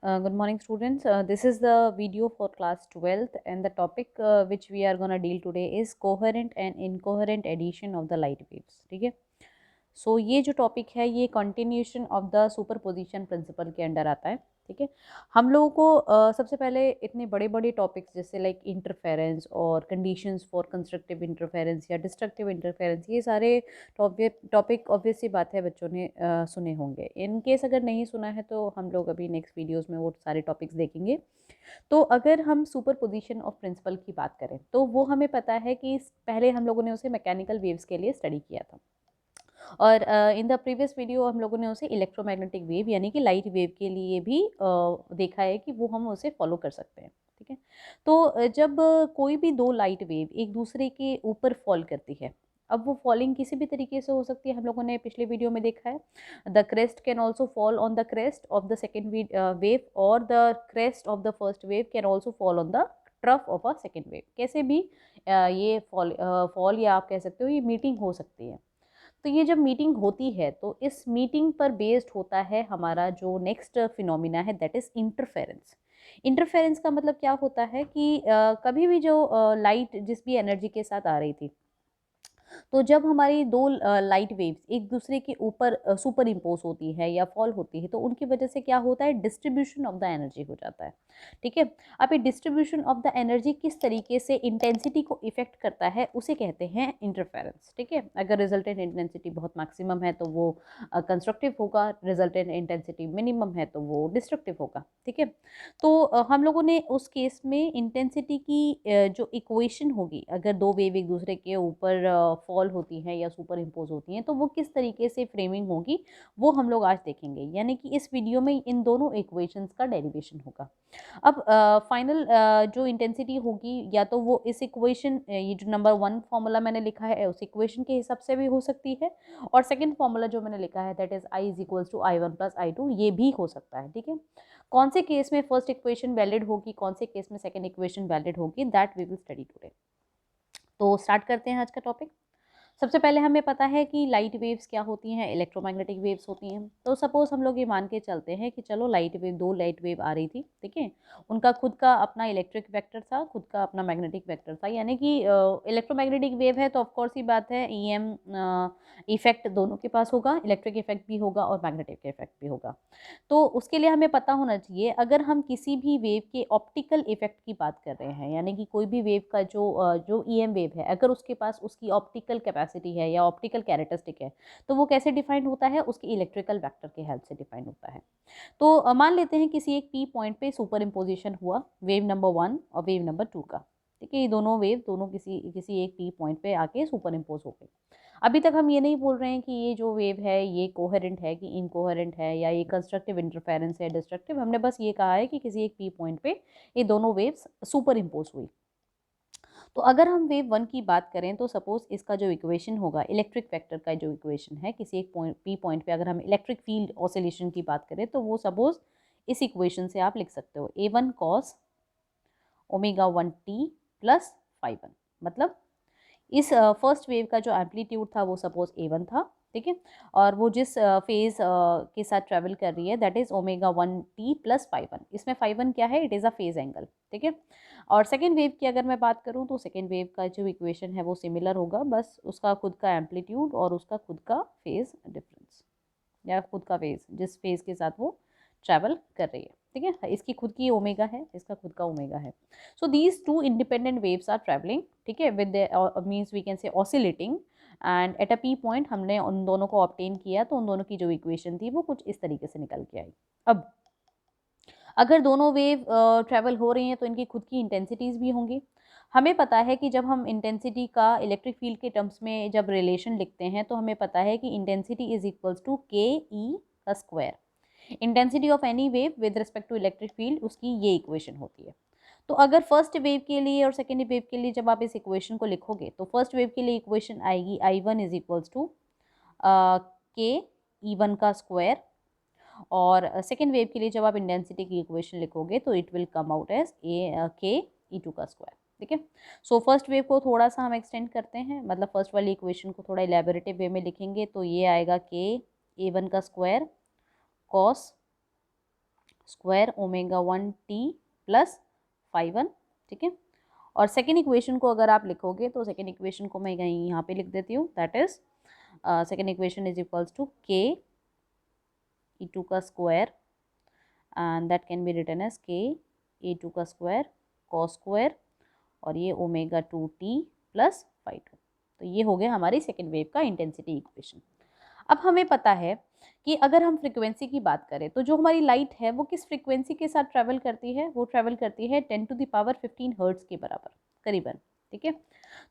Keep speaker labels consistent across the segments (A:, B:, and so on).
A: Good morning, students. This is the video for class 12th, and the topic which we are going to deal today is coherent and incoherent addition of the light waves. ठीक है. सो ये जो topic है ये continuation of the superposition principle के under आता है. ठीक है. हम लोगों को सबसे पहले इतने बड़े बड़े टॉपिक्स जैसे लाइक इंटरफेरेंस और कंडीशंस फॉर कंस्ट्रक्टिव इंटरफेरेंस या डिस्ट्रक्टिव इंटरफेरेंस, ये सारे टॉपिक ऑब्वियस सी बात है बच्चों ने सुने होंगे. इन केस अगर नहीं सुना है तो हम लोग अभी नेक्स्ट वीडियोस में वो सारे टॉपिक्स देखेंगे. तो अगर हम सुपरपोजिशन ऑफ प्रिंसिपल की बात करें तो वो हमें पता है कि पहले हम लोगों ने उसे मैकेनिकल वेव्स के लिए स्टडी किया था, और इन द प्रीवियस वीडियो हम लोगों ने उसे इलेक्ट्रोमैग्नेटिक वेव यानी कि लाइट वेव के लिए भी देखा है कि वो हम उसे फॉलो कर सकते हैं. ठीक है. तो जब कोई भी दो लाइट वेव एक दूसरे के ऊपर फॉल करती है, अब वो फॉलिंग किसी भी तरीके से हो सकती है. हम लोगों ने पिछले वीडियो में देखा है the crest can also fall on the crest of the second wave, और the crest of the first wave can also fall on the trough of a second wave. कैसे भी ये फॉल या आप कह सकते हो ये मीटिंग हो सकती है. तो ये जब मीटिंग होती है तो इस मीटिंग पर बेस्ड होता है हमारा जो नेक्स्ट फिनोमिना है, दैट इज इंटरफेरेंस. इंटरफेरेंस का मतलब क्या होता है कि कभी भी जो लाइट जिस भी एनर्जी के साथ आ रही थी, तो जब हमारी दो लाइट वेव्स एक दूसरे के ऊपर सुपर इम्पोज होती है या फॉल होती है तो उनकी वजह से क्या होता है, डिस्ट्रीब्यूशन ऑफ द एनर्जी हो जाता है. ठीक है. अब ये डिस्ट्रीब्यूशन ऑफ द एनर्जी किस तरीके से इंटेंसिटी को इफेक्ट करता है उसे कहते हैं इंटरफेरेंस. ठीक है. अगर रिजल्टेंट इंटेंसिटी बहुत मैक्सिमम है तो वो कंस्ट्रक्टिव होगा, रिजल्टेंट इंटेंसिटी मिनिमम है तो वो डिस्ट्रक्टिव होगा. ठीक है. तो हम लोगों ने उस केस में इंटेंसिटी की जो इक्वेशन होगी, अगर दो वेव एक दूसरे के ऊपर फॉल होती हैं या सुपर इम्पोज होती हैं तो वो किस तरीके से फ्रेमिंग होगी वो हम लोग आज देखेंगे. यानी कि इस वीडियो में इन दोनों इक्वेशंस का डेरिवेशन होगा. अब फाइनल जो इंटेंसिटी होगी या तो वो इस इक्वेशन, ये जो नंबर 1 फॉर्मूला मैंने लिखा है उस इक्वेशन के हिसाब से भी हो सकती है, और सेकंड फॉर्मूला जो मैंने लिखा है that is I is equals to I1 plus I2, ये भी हो सकता है. ठीक है. कौन से केस में फर्स्ट इक्वेशन वैलिड होगी, कौन से केस में सेकंड इक्वेशन वैलिड होगी, that we will study today. तो स्टार्ट करते हैं आज का टॉपिक. सबसे पहले हमें पता है कि लाइट वेव्स क्या होती हैं, इलेक्ट्रोमैग्नेटिक वेव्स होती हैं. तो सपोज हम लोग ये मान के चलते हैं कि चलो दो लाइट वेव आ रही थी. ठीक है. उनका खुद का अपना इलेक्ट्रिक वेक्टर था, खुद का अपना मैग्नेटिक वेक्टर था. यानी कि इलेक्ट्रोमैग्नेटिक वेव है तो ऑफकोर्स ही बात है EM इफेक्ट दोनों के पास होगा, इलेक्ट्रिक इफेक्ट भी होगा और मैग्नेटिक इफेक्ट भी होगा. तो उसके लिए हमें पता होना चाहिए अगर हम किसी भी वेव के ऑप्टिकल इफेक्ट की बात कर रहे हैं, यानी कि कोई भी वेव का जो EM वेव है अगर उसके पास उसकी ऑप्टिकल कैपेसिटी है या ऑप्टिकल कैरेक्टरिस्टिक है तो वो कैसे डिफाइन होता है, उसके इलेक्ट्रिकल वेक्टर के हेल्प से डिफाइन होता है. तो मान लेते हैं किसी एक P पॉइंट पे सुपर इम्पोजिशन हुआ वेव नंबर 1 और वेव नंबर 2 का. ठीक है. ये दोनों वेव दोनों किसी किसी एक P पॉइंट पे आके सुपर इम्पोज हो गए. अभी तक हम ये नहीं बोल रहे हैं कि ये जो वेव है ये कोहेरेंट है कि इनकोहेरेंट है या ये कंस्ट्रक्टिव इंटरफेरेंस है डिस्ट्रक्टिव. हमने बस ये कहा है कि किसी एक P पॉइंट पे ये दोनों वेव्स सुपर इम्पोज हुई. तो अगर हम वेव 1 की बात करें तो सपोज इसका जो इक्वेशन होगा, इलेक्ट्रिक वेक्टर का जो इक्वेशन है किसी एक P पॉइंट पे अगर हम इलेक्ट्रिक फील्ड ऑसिलेशन की बात करें तो वो सपोज इस इक्वेशन से आप लिख सकते हो A1 cos omega 1t plus phi 1. मतलब इस फर्स्ट वेव का जो एम्पलीट्यूड था वो सपोज A1 था. ठीक है. और वो जिस फेज के साथ ट्रेवल कर रही है that is omega 1t plus phi 1. इसमें phi 1 क्या है, it is a phase angle. ठीक है. और सेकेंड वेव की अगर मैं बात करूँ तो सेकेंड वेव का जो इक्वेशन है वो सिमिलर होगा, बस उसका खुद का एम्पलीट्यूड और उसका खुद का फेज डिफरेंस या खुद का फेज जिस फेज के साथ वो ट्रैवल कर रही है. ठीक है. इसकी खुद की ओमेगा है, इसका खुद का ओमेगा है. So these two independent waves are travelling. ठीक है. With means we can say oscillating, and at a P point हमने उन दोनों को ऑब्टेन किया तो उन दोनों की जो इक्वेशन थी वो कुछ इस तरीके से निकल के आई. अब अगर दोनों वेव ट्रैवल हो रही हैं तो इनकी खुद की इंटेंसिटीज़ भी होंगी. हमें पता है कि जब हम इंटेंसिटी का इलेक्ट्रिक फील्ड के टर्म्स में जब रिलेशन लिखते हैं तो हमें पता है कि intensity is equals to KE का square. Intensity of any wave with respect to electric field उसकी ये इक्वेशन होती है. तो अगर फर्स्ट वेव के लिए और सेकेंड वेव के लिए जब आप इस इक्वेशन को लिखोगे तो फर्स्ट वेव के लिए इक्वेशन आएगी I1 is equals to KE1 का स्क्वायर, और सेकेंड वेव के लिए जब आप इंटेंसिटी की इक्वेशन लिखोगे तो it will come out as KE2 का स्क्वायर. ठीक है. सो फर्स्ट वेव को थोड़ा सा हम एक्सटेंड करते हैं, मतलब फर्स्ट वाली इक्वेशन को थोड़ा इलेबोरेटिव वे में लिखेंगे तो ये आएगा KE1 का square cos square omega 1 t plus phi 1, ठीक है। और सेकेंड इक्वेशन को अगर आप लिखोगे तो सेकेंड इक्वेशन को मैं यहाँ पे लिख देती हूँ, that is second equation is equals to K E two का square and that can be written as K A two का स्क्वायर कॉस स्क्वायर और ये ओमेगा 2 टी प्लस फाई 2। तो ये हो गया हमारी सेकेंड वेव का इंटेंसिटी इक्वेशन। अब हमें पता है कि अगर हम फ्रीक्वेंसी की बात करें तो जो हमारी लाइट है वो किस फ्रीक्वेंसी के साथ ट्रैवल करती है, वो ट्रैवल करती है 10⁻15 हर्ट्ज के बराबर करीबन, ठीक है।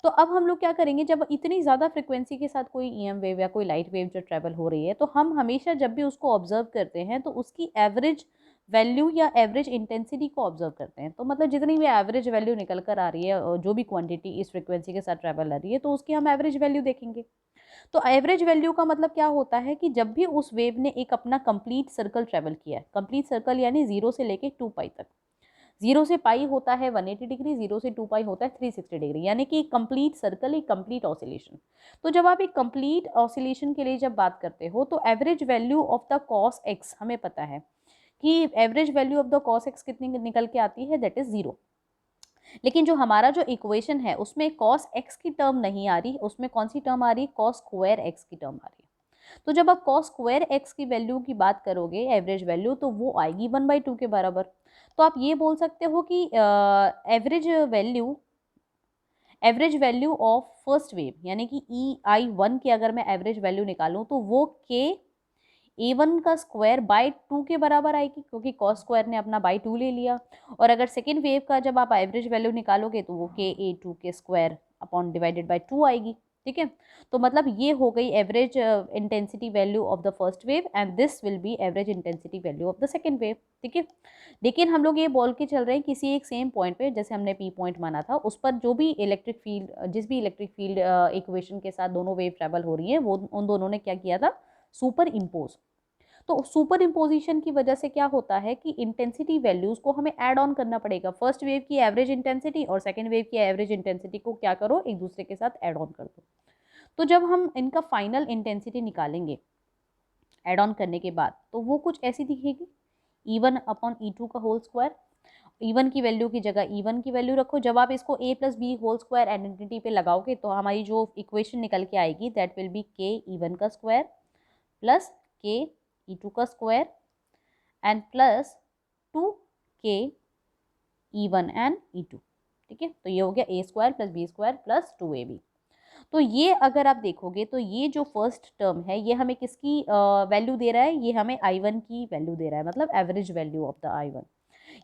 A: तो अब हम लोग क्या करेंगे, जब इतनी ज़्यादा फ्रीक्वेंसी के साथ कोई ईएम वेव या कोई लाइट वेव जो ट्रैवल हो रही है तो हम हमेशा जब भी उसको ऑब्जर्व करते हैं तो उसकी एवरेज वैल्यू या एवरेज इंटेंसिटी को ऑब्जर्व करते हैं। तो मतलब जितनी भी एवरेज वैल्यू निकल कर आ रही है, जो भी क्वांटिटी इस फ्रीक्वेंसी के साथ ट्रैवल आ रही है, तो उसकी हम एवरेज वैल्यू देखेंगे। तो एवरेज वैल्यू का मतलब क्या होता है कि जब भी उस वेव ने एक अपना कंप्लीट सर्कल ट्रैवल किया है, कंप्लीट सर्कल यानी 0 से लेके 2 पाई तक, 0 से पाई होता है 180 डिग्री, 0 से 2 पाई होता है 360 डिग्री, यानी कि एक कंप्लीट सर्कल, एक कंप्लीट ऑसिलेशन। तो जब आप एक कंप्लीट ऑसिलेशन के लिए जब बात करते हो तो average value of the cos x, हमें पता है कि average value of the cos x कितनी निकल के आती है, दैट इज 0। लेकिन जो हमारा जो इक्वेशन है उसमें कॉस एक्स की टर्म नहीं आ रही, उसमें कौन सी टर्म आ रही है, कॉस स्क्वायर एक्स की टर्म आ रही है। तो जब आप कॉस स्क्वायर एक्स की वैल्यू की बात करोगे एवरेज वैल्यू, तो वो आएगी 1/2 के बराबर। तो आप ये बोल सकते हो कि average value of first wave यानी कि EI1 की अगर मैं एवरेज वैल्यू निकालूं तो वो के A1 का स्क्वायर बाय 2 के बराबर आएगी, क्योंकि कॉस स्क्वायर ने अपना बाय 2 ले लिया। और अगर सेकेंड वेव का जब आप एवरेज वैल्यू निकालोगे तो वो के A2 के स्क्वायर अपॉन डिवाइडेड बाय 2 आएगी, ठीक है। तो मतलब ये हो गई average intensity value of the first wave and this will be average intensity value of the second wave, ठीक है। लेकिन हम लोग ये बोल के चल रहे हैं किसी एक सेम पॉइंट पे, जैसे हमने पी पॉइंट माना था, उस पर जो भी इलेक्ट्रिक फील्ड, जिस भी इलेक्ट्रिक फील्ड इक्वेशन के साथ दोनों वेव ट्रेवल हो रही है, वो उन दोनों ने क्या किया था, सुपर इम्पोज। तो सुपर इम्पोजिशन की वजह से क्या होता है कि इंटेंसिटी वैल्यूज को हमें ऐड ऑन करना पड़ेगा। फर्स्ट वेव की एवरेज इंटेंसिटी और सेकेंड वेव की एवरेज इंटेंसिटी को क्या करो, एक दूसरे के साथ ऐड ऑन कर दो। तो जब हम इनका फाइनल इंटेंसिटी निकालेंगे ऐड ऑन करने के बाद, तो वो कुछ ऐसी दिखेगी, E1 अपॉन E2 का होल स्क्वायर। E1 की वैल्यू की जगह E1 की वैल्यू रखो। जब आप इसको a plus B whole square identity पे लगाओगे तो हमारी जो इक्वेशन निकल के आएगी दैट विल बी के E1 का स्क्वायर प्लस के E2 का square and plus 2k E1 and E2, ठीक है। तो ये हो गया a square plus B square plus 2ab। तो ये अगर आप देखोगे तो ये जो फर्स्ट टर्म है ये हमें किसकी वैल्यू दे रहा है, ये हमें I1 की वैल्यू दे रहा है, मतलब average value of the I1।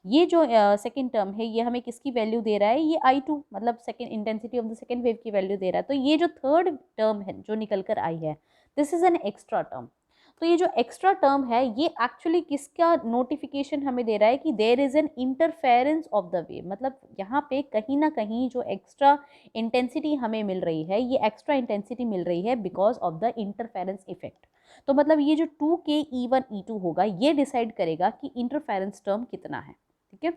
A: ये जो सेकेंड टर्म है ये हमें किसकी वैल्यू दे रहा है, ये I2, मतलब second intensity of the second wave की वैल्यू दे रहा है। तो ये जो थर्ड टर्म है जो निकल कर आई है, this is an extra term. तो ये जो एक्स्ट्रा टर्म है ये एक्चुअली किसका नोटिफिकेशन हमें दे रहा है कि there is an interference of the wave, मतलब यहाँ पे कहीं ना कहीं जो एक्स्ट्रा इंटेंसिटी हमें मिल रही है, ये एक्स्ट्रा इंटेंसिटी मिल रही है because of the interference effect. तो मतलब ये जो 2k E1 E2 होगा ये डिसाइड करेगा कि इंटरफेरेंस टर्म कितना है, ठीक है।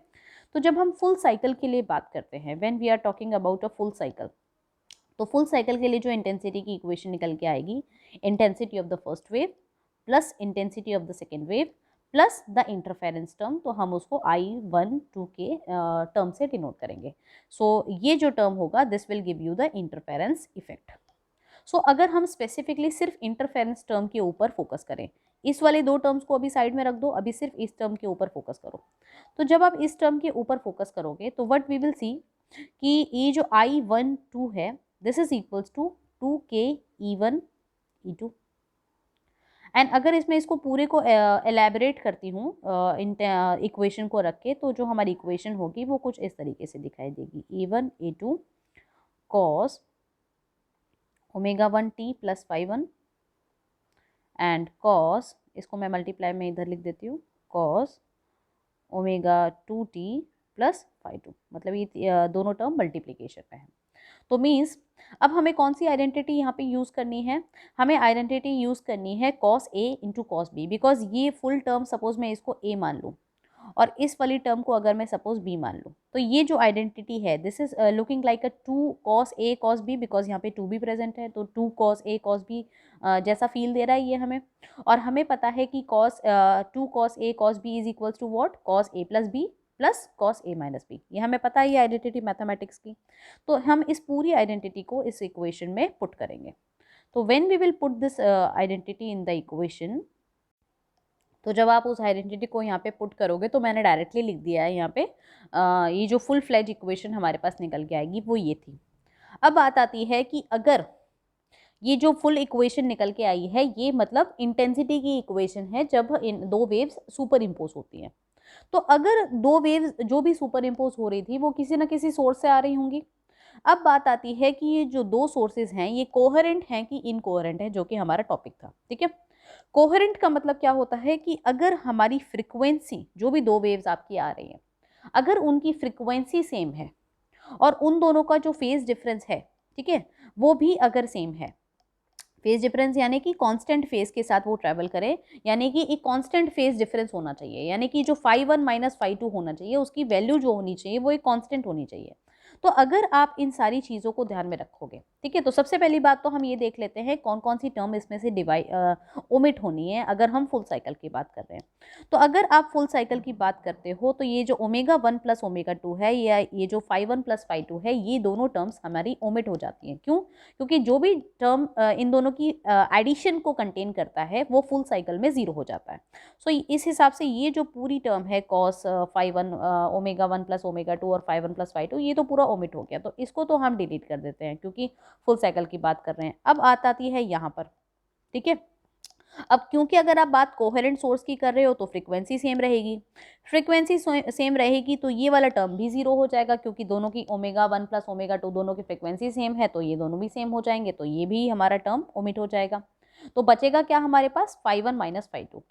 A: तो जब हम फुल साइकिल के लिए बात करते हैं, when we are talking about a full cycle, तो फुल साइकिल के लिए जो इंटेंसिटी की इक्वेशन निकल के आएगी, intensity of the first wave plus intensity of the second wave plus the interference term, तो हम उसको I1 2 के टर्म से डिनोट करेंगे। सो ये जो टर्म होगा this will give you the interference effect. So अगर हम स्पेसिफिकली सिर्फ इंटरफेरेंस टर्म के ऊपर फोकस करें, इस वाले दो टर्म्स को अभी साइड में रख दो, अभी सिर्फ इस टर्म के ऊपर फोकस करो। तो जब आप इस टर्म के ऊपर फोकस करोगे तो व्हाट वी विल सी कि ये जो I1 2 है this is equals to 2k E1 E2। And अगर इसमें इसको पूरे को एलैबोरेट करती हूँ इक्वेशन को रख के, तो जो हमारी इक्वेशन होगी वो कुछ इस तरीके से दिखाई देगी, A1 A2 cos omega 1 t plus phi 1 and cos, इसको मैं मल्टीप्लाई में इधर लिख देती हूँ, cos omega 2t plus phi 2, मतलब ये दोनों टर्म मल्टीप्लीकेशन में है। तो मीन्स अब हमें कौन सी आइडेंटिटी यहाँ पे यूज़ करनी है, हमें आइडेंटिटी यूज़ करनी है cos A into cos B, because ये फुल टर्म सपोज मैं इसको A मान लूँ और इस वाली टर्म को अगर मैं सपोज b मान लूँ, तो ये जो आइडेंटिटी है this is looking like a 2 cos a cos b, because यहाँ पे 2 भी प्रेजेंट है, तो 2 cos a cos b जैसा फील दे रहा है ये हमें। और हमें पता है कि 2 cos a cos b is equals to what, cos a plus b plus cos a minus b। ये हमें पता है ये आइडेंटिटी मैथमेटिक्स की। तो हम इस पूरी आइडेंटिटी को इस इक्वेशन में पुट करेंगे। तो when we will put this identity in the equation, तो जब आप उस आइडेंटिटी को यहाँ पे पुट करोगे, तो मैंने डायरेक्टली लिख दिया है यहाँ पे ये जो फुल फ्लेज इक्वेशन हमारे पास निकल के आएगी वो ये थी। अब बात आती है कि अगर ये जो फुल इक्वेशन निकल के आई है ये मतलब इंटेंसिटी की इक्वेशन है जब इन दो वेव्स सुपर इम्पोज होती हैं। तो अगर दो वेव्स जो भी सुपर इम्पोज हो रही थी वो किसी ना किसी सोर्स से आ रही होंगी। अब बात आती है कि ये जो दो सोर्सेज हैं ये कोहेरेंट हैं कि इनकोहेरेंट है, जो कि हमारा टॉपिक था। ठीक है, कोहेरेंट का मतलब क्या होता है कि अगर हमारी फ्रिक्वेंसी, जो भी दो वेव्स आपकी आ रही हैं, अगर उनकी फ्रिक्वेंसी सेम है और उन दोनों का जो फेज डिफरेंस है, ठीक है, वो भी अगर सेम है, फेज डिफरेंस यानी कि कांस्टेंट फेज के साथ वो ट्रैवल करे, यानी कि एक कांस्टेंट फेज डिफरेंस होना चाहिए, यानी कि जो phi1 माइनस phi2 होना चाहिए उसकी वैल्यू जो होनी चाहिए वो एक कांस्टेंट होनी चाहिए। तो अगर आप इन सारी चीज़ों को ध्यान में रखोगे, ठीक है, तो सबसे पहली बात तो हम ये देख लेते हैं कौन कौन सी टर्म इसमें से ओमिट होनी है अगर हम फुल साइकिल की बात कर रहे हैं। तो अगर आप फुल साइकिल की बात करते हो तो ये जो ओमेगा 1 प्लस ओमेगा 2 है या ये जो phi1 प्लस phi2 है, ये दोनों टर्म्स हमारी ओमिट हो जाती हैं। क्यों? क्योंकि जो भी टर्म इन दोनों की एडिशन को कंटेन करता है वो फुल साइकिल में 0 हो जाता है। सो इस हिसाब से ये जो पूरी टर्म है cos phi1 omega 1 plus omega 2 और phi1 प्लस phi2, ये तो पूरा ओमिट हो गया, तो इसको तो हम डिलीट कर देते हैं क्योंकि फुल साइकिल की बात कर रहे हैं। अब आती है यहाँ पर, ठीक है। अब क्योंकि अगर आप बात कोहेरेंट सोर्स की कर रहे हो तो फ्रीक्वेंसी सेम रहेगी, फ्रीक्वेंसी सेम रहेगी तो ये वाला टर्म भी 0 हो जाएगा, क्योंकि दोनों की ओमेगा 1 प्लस ओमेगा 2 दोनों की फ्रीक्वेंसी सेम है, तो ये दोनों भी सेम हो जाएंगे, तो ये भी हमारा टर्म ओमिट हो जाएगा। तो बचेगा क्या हमारे पास, phi1 माइनस phi2।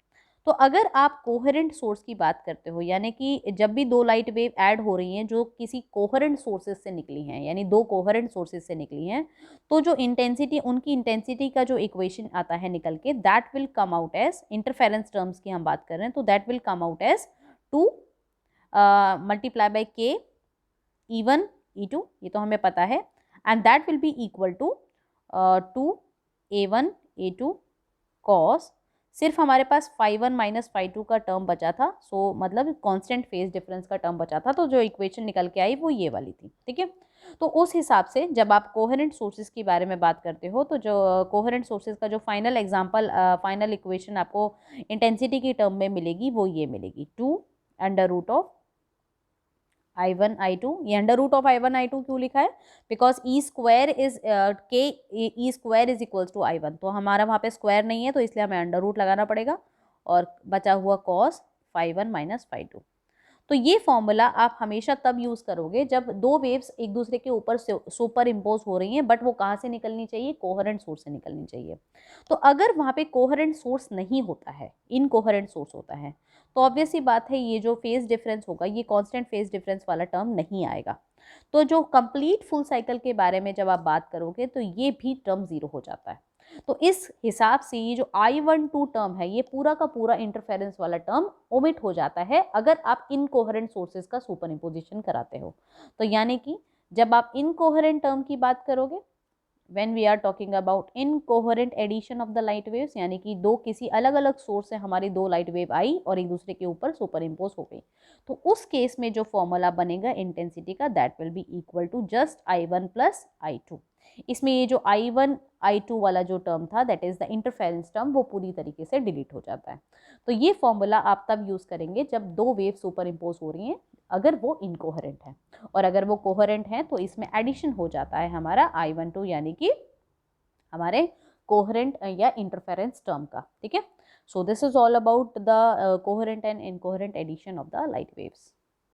A: तो अगर आप कोहेरेंट सोर्स की बात करते हो, यानी कि जब भी दो लाइट वेव ऐड हो रही हैं जो किसी कोहेरेंट सोर्सेज से निकली हैं, यानी दो कोहेरेंट सोर्सेज से निकली हैं, तो जो इंटेंसिटी, उनकी इंटेंसिटी का जो इक्वेशन आता है निकल के, that will come out as, interference terms की हम बात कर रहे हैं, तो that will come out as 2 multiply by K E1 E2, ये तो हमें पता है, and that will be equal to 2 A1 A2 cos, सिर्फ हमारे पास phi1 माइनस phi2 का टर्म बचा था, सो मतलब कांस्टेंट फेज डिफरेंस का टर्म बचा था, तो जो इक्वेशन निकल के आई वो ये वाली थी। ठीक है, तो उस हिसाब से जब आप कोहेरेंट सोर्सेज की बारे में बात करते हो, तो जो कोहेरेंट सोर्सेज का जो फाइनल एग्जांपल, फाइनल इक्वेशन आपको इंटेंसिटी की टर्म में मिलेगी वो ये मिलेगी, 2 under root of I1 I2। ये under root of I1 I2 क्यों लिखा है, because E square is K, E square is equals to I1, तो हमारा वहाँ पे स्क्वायर नहीं है तो इसलिए हमें अंडर रूट लगाना पड़ेगा, और बचा हुआ cos phi1 माइनस phi2। तो ये फॉर्मूला आप हमेशा तब यूज़ करोगे जब दो वेव्स एक दूसरे के ऊपर सुपर इम्पोज हो रही हैं, बट वो कहाँ से निकलनी चाहिए, कोहेरेंट सोर्स से निकलनी चाहिए। तो अगर वहाँ पे कोहेरेंट सोर्स नहीं होता है, इनकोहेरेंट सोर्स होता है, तो ऑब्वियस सी बात है ये जो फेज डिफरेंस होगा ये कांस्टेंट फेज डिफरेंस वाला टर्म नहीं आएगा। तो जो कंप्लीट फुल साइकिल के बारे में जब आप बात करोगे तो ये भी टर्म 0 हो जाता है। तो इस हिसाब से ये जो I12 टर्म है ये पूरा का पूरा इंटरफेरेंस वाला टर्म ओमिट हो जाता है अगर आप इनकोहेरेंट सोर्सेज का सुपर इम्पोजिशन कराते हो। तो यानी कि जब आप इनकोहेरेंट टर्म की बात करोगे, when we are talking about incoherent addition of the light waves, यानी कि दो किसी अलग अलग सोर्स से हमारी दो लाइट वेव आई और एक दूसरे के ऊपर सुपर इम्पोज हो गई, तो उस केस में जो फॉर्मूला बनेगा इंटेंसिटी का, that will be equal to just I1 plus I2। इसमें ये जो I1 I2 वाला जो टर्म था, that is the interference term, वो पूरी तरीके से डिलीट हो जाता है। तो ये फॉर्मूला आप तब यूज करेंगे जब दो वेव सुपर इम्पोज हो रही हैं, अगर वो इनकोहेरेंट है, और अगर वो कोहेरेंट है तो इसमें एडिशन हो जाता है हमारा I12, यानी कि हमारे कोहेरेंट या इंटरफेरेंस टर्म का। ठीक है, so this is all about the coherent and incoherent addition of the light waves.